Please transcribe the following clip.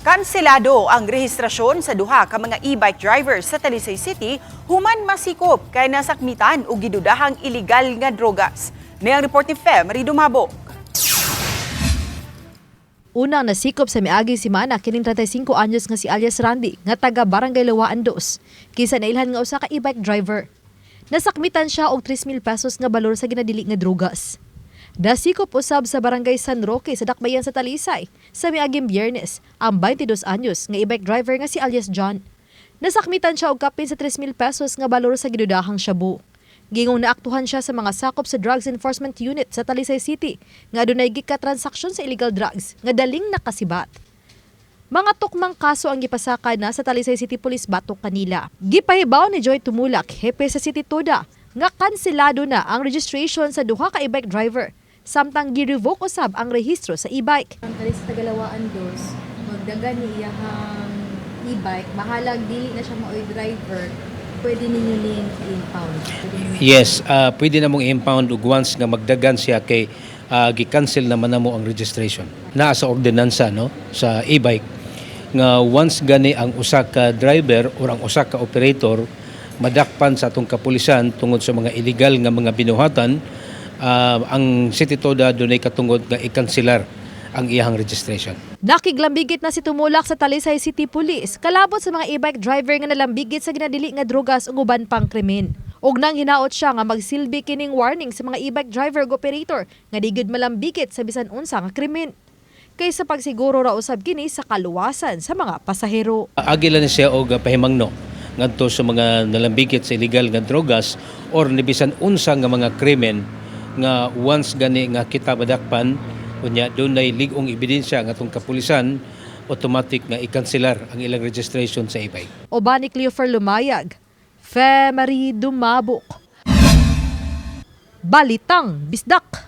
Kanselado ang rehistrasyon sa duha ka mga e-bike drivers sa Talisay City human masikop kay nasakmitan og gidudahang illegal nga drogas. Niyang report ni Fem Ridumabo. Unang nasikop sa miaging semana kining 35 anyos nga si alias Randy nga taga Barangay Lawaan 2 kisa nailhan nga usa ka e-bike driver. Nasakmitan siya og 3,000 pesos nga balor sa ginadili nga drogas. Nasikop usab sa Barangay San Roque sa Dakbayan sa Talisay sa miaging Biyernes ang 22 anyos nga e-bike driver nga si alias John. Nasakmitan siya og kapin sa 3,000 pesos nga balor sa gidudahang shabu. Gingong naaktuhan siya sa mga sakop sa Drugs Enforcement Unit sa Talisay City nga adunay gika-transaksyon sa illegal drugs nga daling nakasibat. Mga tukmang kaso ang gipasaka na sa Talisay City Police batok kanila. Gipahibaw ni Joy Tumulak, hepe sa City Toda, nga kanselado na ang registration sa duha ka e-bike driver samtang gi-revoke usab ang rehistro sa e-bike. Ang talis Tagalawaan dos, magdagan ni iyahang e-bike, mahalag dili na siya maoy driver, pwede ninyo ning impound. Yes, pwede na mong impound ug once nga magdagan siya kay gi-cancel naman na mo ang registration. Naa sa ordinansa no sa e-bike nga once gani ang usa ka driver or ang usa ka operator madakpan sa atong kapulisan tungod sa mga illegal nga mga binuhatan, ang City Toda dunay katungod nga i-cancelar ang iyang registration. Nakiglambigit na si Tumulak sa Talisay City Police kalabot sa mga e-bike driver nga nalambigit sa ginadili nga drogas ug uban pang krimen. Og nang hinaot siya nga magsilbi kining warning sa mga e-bike driver ug operator nga di gid malambigit sa bisan unsa nga krimen. Kaysa pagsiguro ra usab kini sa kaluwasan sa mga pasahero. Agila ni siya og pahimangno ngadto sa mga nalambigit sa illegal nga drogas or ni bisan unsa nga mga krimen nga once gani nga kita madakpan unya dunay lig-ong ebidensya nga atong kapulisan, automatic nga i-cancelar ang ilang registration sa e-bike. Obani Cleofer Lumayag, Fem Ridumabo. Balitang Bisdak.